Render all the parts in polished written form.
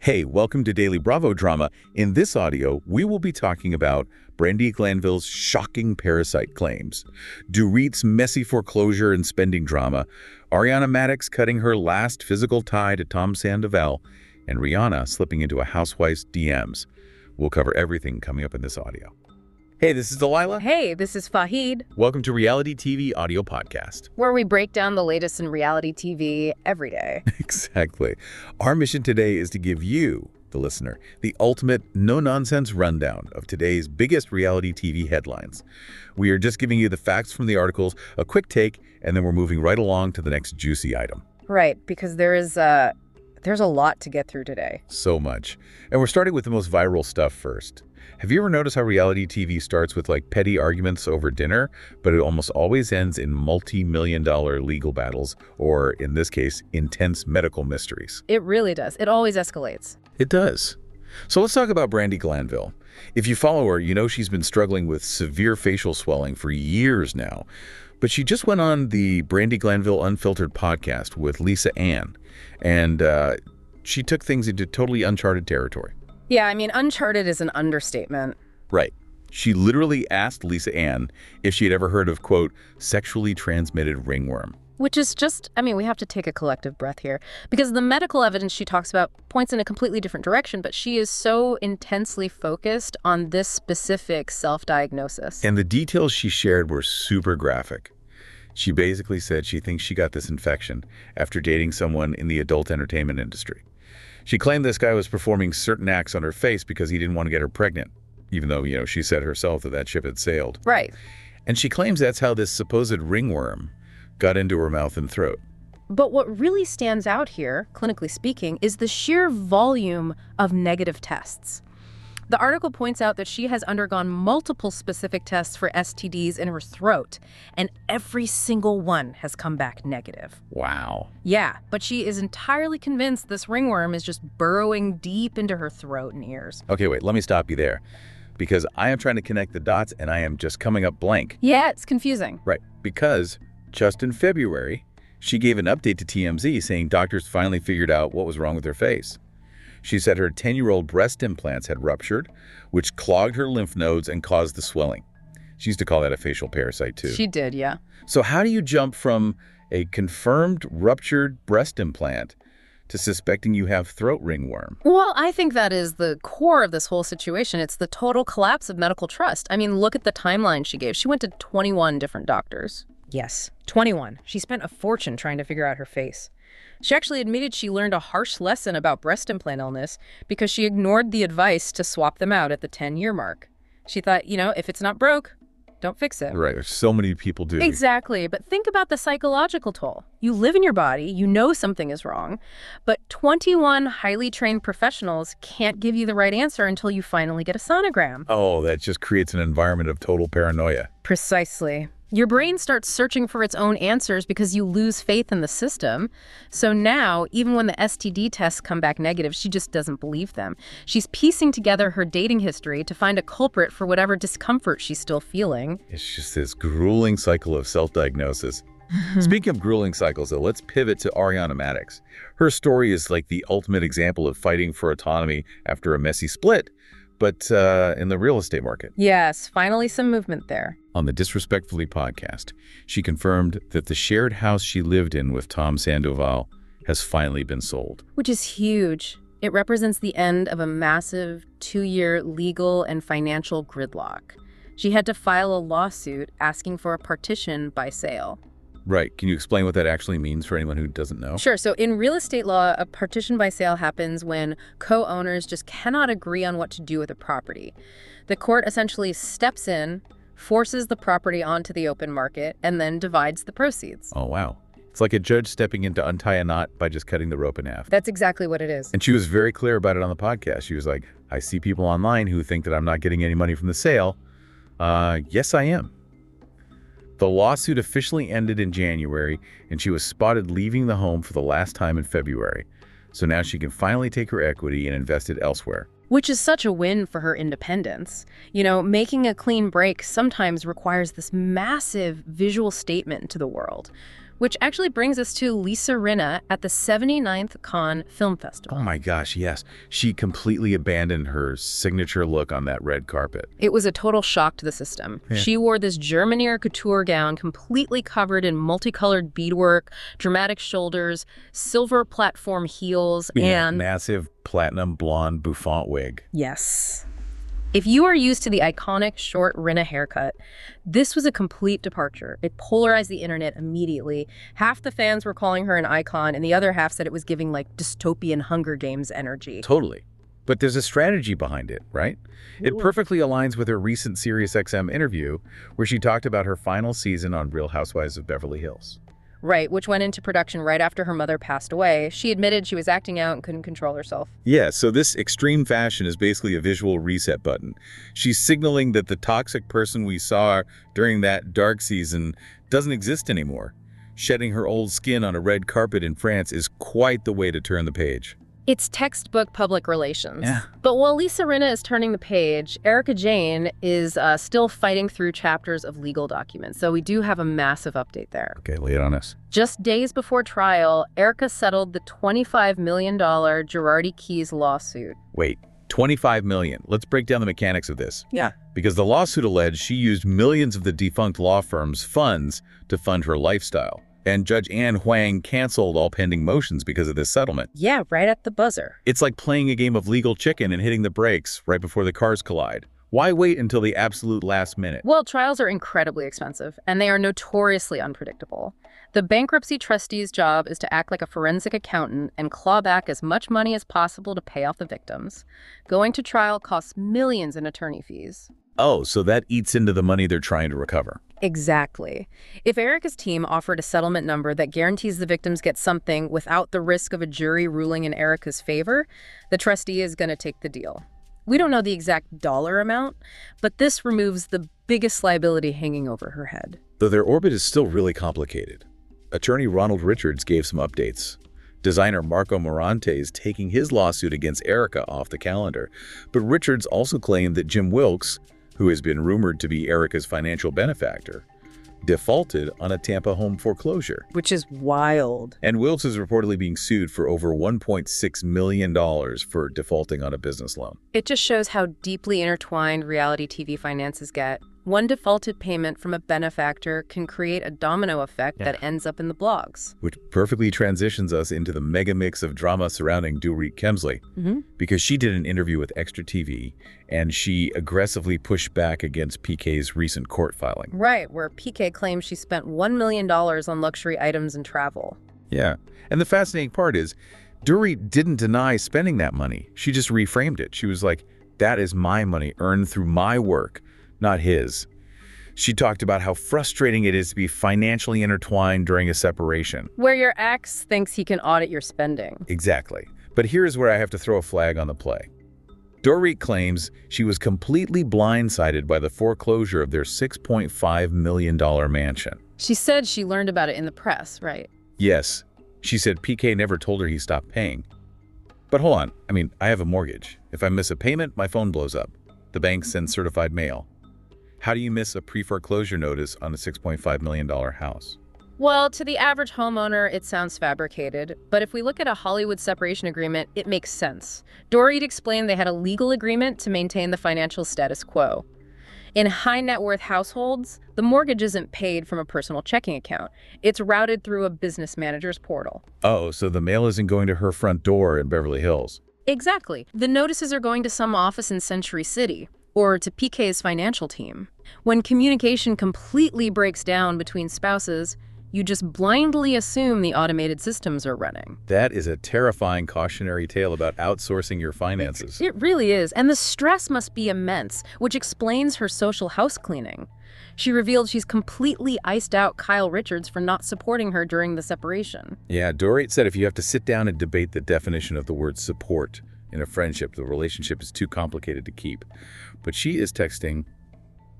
Hey, welcome to Daily Bravo Drama. In this audio, we will be talking about Brandi Glanville's shocking parasite claims, DORIT's messy foreclosure and spending drama, Ariana Madix cutting her last physical tie to Tom Sandoval, and Rihanna slipping into a housewife's DMs. We'll cover everything coming up in this audio. Hey, this is Delilah. Hey, this is Fahid. Welcome to Reality TV Audio Podcast, where we break down the latest in reality TV every day. Exactly. Our mission today is to give you, the listener, the ultimate no-nonsense rundown of today's biggest reality TV headlines. We are just giving you the facts from the articles, a quick take, and then we're moving right along to the next juicy item. Right, because there's a lot to get through today. So much. And we're starting with the most viral stuff first. Have you ever noticed how reality TV starts with like petty arguments over dinner, but it almost always ends in multi-million-dollar legal battles, or in this case, intense medical mysteries? It really does. It always escalates. It does. So let's talk about Brandi Glanville. If you follow her, you know she's been struggling with severe facial swelling for years now. But she just went on the Brandi Glanville Unfiltered podcast with Lisa Ann, and she took things into totally uncharted territory. Yeah, I mean, uncharted is an understatement. Right. She literally asked Lisa Ann if she had ever heard of, quote, sexually transmitted ringworm. Which is just, I mean, we have to take a collective breath here, because the medical evidence she talks about points in a completely different direction, but she is so intensely focused on this specific self-diagnosis. And the details she shared were super graphic. She basically said she thinks she got this infection after dating someone in the adult entertainment industry. She claimed this guy was performing certain acts on her face because he didn't want to get her pregnant, even though, she said herself that ship had sailed. Right. And she claims that's how this supposed ringworm got into her mouth and throat. But what really stands out here, clinically speaking, is the sheer volume of negative tests. The article points out that she has undergone multiple specific tests for STDs in her throat, and every single one has come back negative. Wow. Yeah, but she is entirely convinced this ringworm is just burrowing deep into her throat and ears. Okay, wait, let me stop you there, because I am trying to connect the dots and I am just coming up blank. Yeah, it's confusing. Right, because just in February, she gave an update to TMZ saying doctors finally figured out what was wrong with her face. She said her 10-year-old breast implants had ruptured, which clogged her lymph nodes and caused the swelling. She used to call that a facial parasite, too. She did, yeah. So how do you jump from a confirmed ruptured breast implant to suspecting you have throat ringworm? Well, I think that is the core of this whole situation. It's the total collapse of medical trust. I mean, look at the timeline she gave. She went to 21 different doctors. Yes, 21. She spent a fortune trying to figure out her face. She actually admitted she learned a harsh lesson about breast implant illness because she ignored the advice to swap them out at the 10-year mark. She thought, if it's not broke, don't fix it. Right. So many people do. Exactly. But think about the psychological toll. You live in your body, you know something is wrong, but 21 highly trained professionals can't give you the right answer until you finally get a sonogram. Oh, that just creates an environment of total paranoia. Precisely. Your brain starts searching for its own answers because you lose faith in the system. So now, even when the STD tests come back negative, she just doesn't believe them. She's piecing together her dating history to find a culprit for whatever discomfort she's still feeling. It's just this grueling cycle of self-diagnosis. Speaking of grueling cycles, though, let's pivot to Ariana Madix. Her story is like the ultimate example of fighting for autonomy after a messy split, but in the real estate market. Yes, finally some movement there. On the Disrespectfully podcast, she confirmed that the shared house she lived in with Tom Sandoval has finally been sold. Which is huge. It represents the end of a massive 2-year legal and financial gridlock. She had to file a lawsuit asking for a partition by sale. Right. Can you explain what that actually means for anyone who doesn't know? Sure. So in real estate law, a partition by sale happens when co-owners just cannot agree on what to do with a property. The court essentially steps in, forces the property onto the open market, and then divides the proceeds. Oh, wow. It's like a judge stepping in to untie a knot by just cutting the rope in half. That's exactly what it is. And she was very clear about it on the podcast. She was like, I see people online who think that I'm not getting any money from the sale. Yes, I am. The lawsuit officially ended in January, and she was spotted leaving the home for the last time in February. So now she can finally take her equity and invest it elsewhere. Which is such a win for her independence. Making a clean break sometimes requires this massive visual statement to the world. Which actually brings us to Lisa Rinna at the 79th Cannes Film Festival. Oh my gosh, yes. She completely abandoned her signature look on that red carpet. It was a total shock to the system. Yeah. She wore this Germanier couture gown completely covered in multicolored beadwork, dramatic shoulders, silver platform heels, and massive platinum blonde bouffant wig. Yes. If you are used to the iconic short Rinna haircut, this was a complete departure. It polarized the internet immediately. Half the fans were calling her an icon, and the other half said it was giving like dystopian Hunger Games energy. Totally. But there's a strategy behind it, right? It perfectly aligns with her recent SiriusXM interview where she talked about her final season on Real Housewives of Beverly Hills. Right, which went into production right after her mother passed away. She admitted she was acting out and couldn't control herself. Yeah, so this extreme fashion is basically a visual reset button. She's signaling that the toxic person we saw during that dark season doesn't exist anymore. Shedding her old skin on a red carpet in France is quite the way to turn the page. It's textbook public relations. Yeah. But while Lisa Rinna is turning the page, Erika Jayne is still fighting through chapters of legal documents. So we do have a massive update there. Okay, lay it on us. Just days before trial, Erika settled the $25 million Girardi Keys lawsuit. Wait, $25 million. Let's break down the mechanics of this. Yeah. Because the lawsuit alleged she used millions of the defunct law firm's funds to fund her lifestyle. And Judge Ann Huang canceled all pending motions because of this settlement. Yeah, right at the buzzer. It's like playing a game of legal chicken and hitting the brakes right before the cars collide. Why wait until the absolute last minute? Well, trials are incredibly expensive, and they are notoriously unpredictable. The bankruptcy trustee's job is to act like a forensic accountant and claw back as much money as possible to pay off the victims. Going to trial costs millions in attorney fees. Oh, so that eats into the money they're trying to recover. Exactly. If Erika's team offered a settlement number that guarantees the victims get something without the risk of a jury ruling in Erika's favor, the trustee is going to take the deal. We don't know the exact dollar amount, but this removes the biggest liability hanging over her head. Though their orbit is still really complicated. Attorney Ronald Richards gave some updates. Designer Marco Morante is taking his lawsuit against Erika off the calendar, but Richards also claimed that Jim Wilkes, who has been rumored to be Erika's financial benefactor, defaulted on a Tampa home foreclosure. Which is wild. And Wilkes is reportedly being sued for over $1.6 million for defaulting on a business loan. It just shows how deeply intertwined reality TV finances get. One defaulted payment from a benefactor can create a domino effect that ends up in the blogs. Which perfectly transitions us into the mega mix of drama surrounding DORIT KEMSLEY. Because she did an interview with Extra TV, and she aggressively pushed back against PK's recent court filing. Right, where PK claims she spent $1 million on luxury items and travel. Yeah, and the fascinating part is, DORIT didn't deny spending that money. She just reframed it. She was like, that is my money earned through my work, not his. She talked about how frustrating it is to be financially intertwined during a separation. Where your ex thinks he can audit your spending. Exactly. But here's where I have to throw a flag on the play. DORIT claims she was completely blindsided by the foreclosure of their $6.5 million mansion. She said she learned about it in the press, right? Yes. She said PK never told her he stopped paying. But hold on. I have a mortgage. If I miss a payment, my phone blows up. The bank sends certified mail. How do you miss a pre-foreclosure notice on a $6.5 million house? Well, to the average homeowner, it sounds fabricated. But if we look at a Hollywood separation agreement, it makes sense. DORIT explained they had a legal agreement to maintain the financial status quo. In high net worth households, the mortgage isn't paid from a personal checking account. It's routed through a business manager's portal. Oh, so the mail isn't going to her front door in Beverly Hills. Exactly. The notices are going to some office in Century City, or to PK's financial team. When communication completely breaks down between spouses, you just blindly assume the automated systems are running. That is a terrifying cautionary tale about outsourcing your finances. It really is. And the stress must be immense, which explains her social house cleaning. She revealed she's completely iced out Kyle Richards for not supporting her during the separation. Yeah, DORIT said if you have to sit down and debate the definition of the word support in a friendship, the relationship is too complicated to keep. But she is texting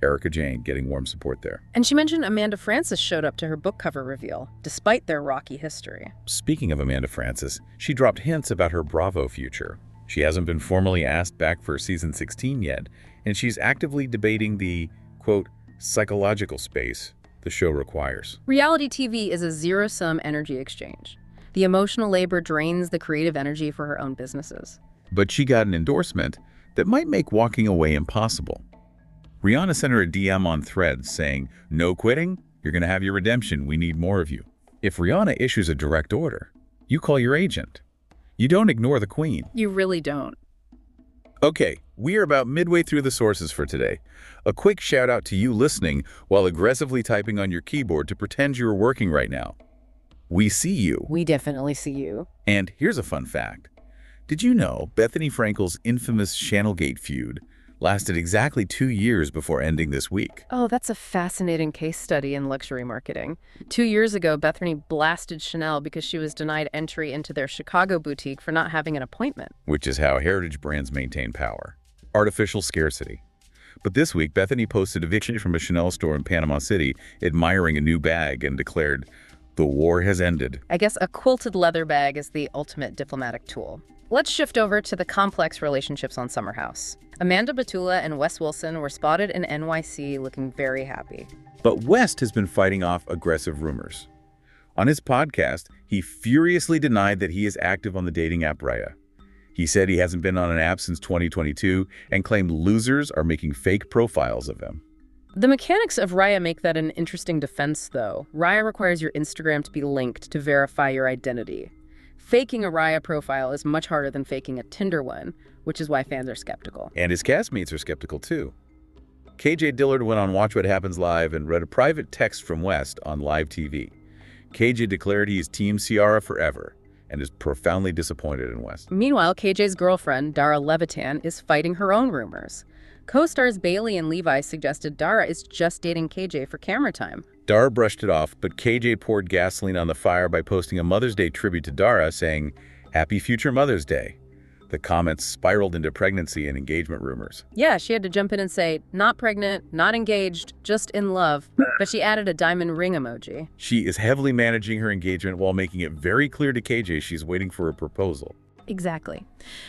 Erika Jayne, getting warm support there. And she mentioned Amanda Frances showed up to her book cover reveal, despite their rocky history. Speaking of Amanda Frances, she dropped hints about her Bravo future. She hasn't been formally asked back for season 16 yet, and she's actively debating the, quote, psychological space the show requires. Reality TV is a zero-sum energy exchange. The emotional labor drains the creative energy for her own businesses. But she got an endorsement that might make walking away impossible. Rihanna sent her a DM on Threads saying, "No quitting? You're going to have your redemption. We need more of you." If Rihanna issues a direct order, you call your agent. You don't ignore the queen. You really don't. Okay, we are about midway through the sources for today. A quick shout out to you listening while aggressively typing on your keyboard to pretend you are working right now. We see you. We definitely see you. And here's a fun fact. Did you know Bethany Frankel's infamous Channelgate feud lasted exactly 2 years before ending this week? Oh, that's a fascinating case study in luxury marketing. 2 years ago, Bethany blasted Chanel because she was denied entry into their Chicago boutique for not having an appointment. Which is how heritage brands maintain power. Artificial scarcity. But this week, Bethany posted a picture from a Chanel store in Panama City admiring a new bag and declared, "The war has ended." I guess a quilted leather bag is the ultimate diplomatic tool. Let's shift over to the complex relationships on Summer House. Amanda Batula and Wes Wilson were spotted in NYC looking very happy. But West has been fighting off aggressive rumors. On his podcast, he furiously denied that he is active on the dating app Raya. He said he hasn't been on an app since 2022 and claimed losers are making fake profiles of him. The mechanics of Raya make that an interesting defense, though. Raya requires your Instagram to be linked to verify your identity. Faking a Raya profile is much harder than faking a Tinder one, which is why fans are skeptical. And his castmates are skeptical too. KJ Dillard went on Watch What Happens Live and read a private text from West on live TV. KJ declared he is Team Ciara forever and is profoundly disappointed in West. Meanwhile, KJ's girlfriend, Dara Levitan, is fighting her own rumors. Co-stars Bailey and Levi suggested Dara is just dating KJ for camera time. Dara brushed it off, but KJ poured gasoline on the fire by posting a Mother's Day tribute to Dara saying, "Happy future Mother's Day." The comments spiraled into pregnancy and engagement rumors. Yeah, she had to jump in and say, not pregnant, not engaged, just in love. But she added a diamond ring emoji. She is heavily managing her engagement while making it very clear to KJ she's waiting for a proposal. Exactly.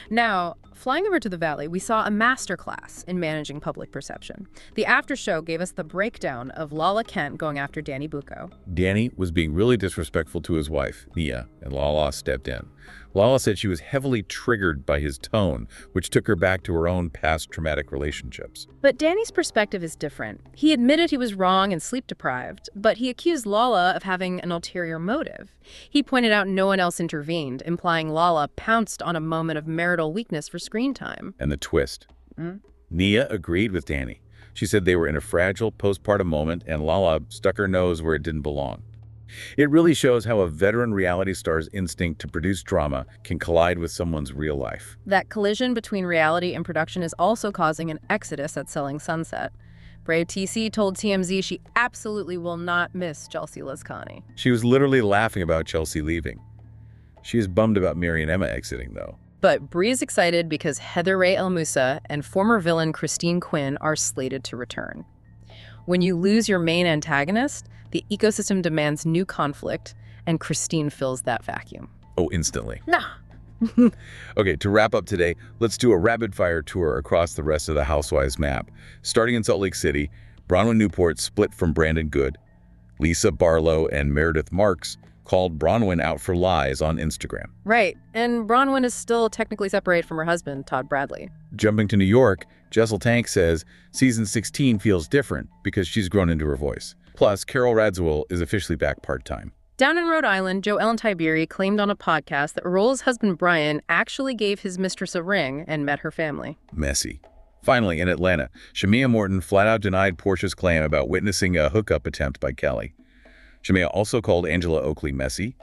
Now, flying over to the Valley, we saw a masterclass in managing public perception. The after show gave us the breakdown of Lala Kent going after Danny Bucco. Danny was being really disrespectful to his wife, Nia, and Lala stepped in. Lala said she was heavily triggered by his tone, which took her back to her own past traumatic relationships. But Danny's perspective is different. He admitted he was wrong and sleep-deprived, but he accused Lala of having an ulterior motive. He pointed out no one else intervened, implying Lala pounced on a moment of marital weakness for screen time. And the twist. Nia agreed with Danny. She said they were in a fragile postpartum moment and Lala stuck her nose where it didn't belong. It really shows how a veteran reality star's instinct to produce drama can collide with someone's real life. That collision between reality and production is also causing an exodus at Selling Sunset. Brave TC told TMZ she absolutely will not miss Chelsea Lascani. She was literally laughing about Chelsea leaving. She is bummed about Mary and Emma exiting, though. But Bree is excited because Heather Ray El Moussa and former villain Christine Quinn are slated to return. When you lose your main antagonist, the ecosystem demands new conflict, and Christine fills that vacuum. Oh, instantly. Nah. Okay, to wrap up today, let's do a rapid-fire tour across the rest of the Housewives map. Starting in Salt Lake City, Bronwyn Newport split from Brandon Good. Lisa Barlow and Meredith Marks called Bronwyn out for lies on Instagram. Right, and Bronwyn is still technically separated from her husband, Todd Bradley. Jumping to New York, Jessel Tank says season 16 feels different because she's grown into her voice. Plus, Carol Radziwill is officially back part-time. Down in Rhode Island, Joe Ellen Tiberi claimed on a podcast that Roll's husband Brian actually gave his mistress a ring and met her family. Messy. Finally, in Atlanta, Shamia Morton flat out denied Portia's claim about witnessing a hookup attempt by Kelly. Shamia also called Angela Oakley messy,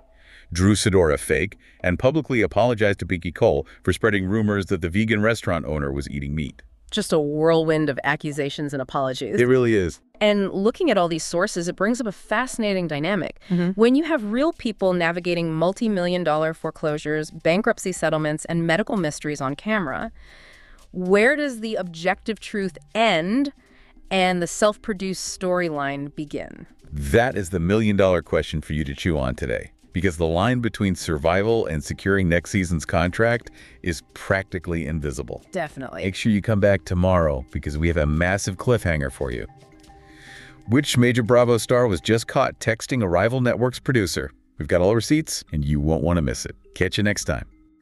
Drew Sidora fake, and publicly apologized to Pinky Cole for spreading rumors that the vegan restaurant owner was eating meat. Just a whirlwind of accusations and apologies. It really is. And looking at all these sources, it brings up a fascinating dynamic. When you have real people navigating multi-million-dollar foreclosures, bankruptcy settlements, and medical mysteries on camera, where does the objective truth end and the self-produced storyline begin? That is the million-dollar question for you to chew on today, because the line between survival and securing next season's contract is practically invisible. Definitely. Make sure you come back tomorrow because we have a massive cliffhanger for you. Which major Bravo star was just caught texting a rival network's producer? We've got all the receipts, and you won't want to miss it. Catch you next time.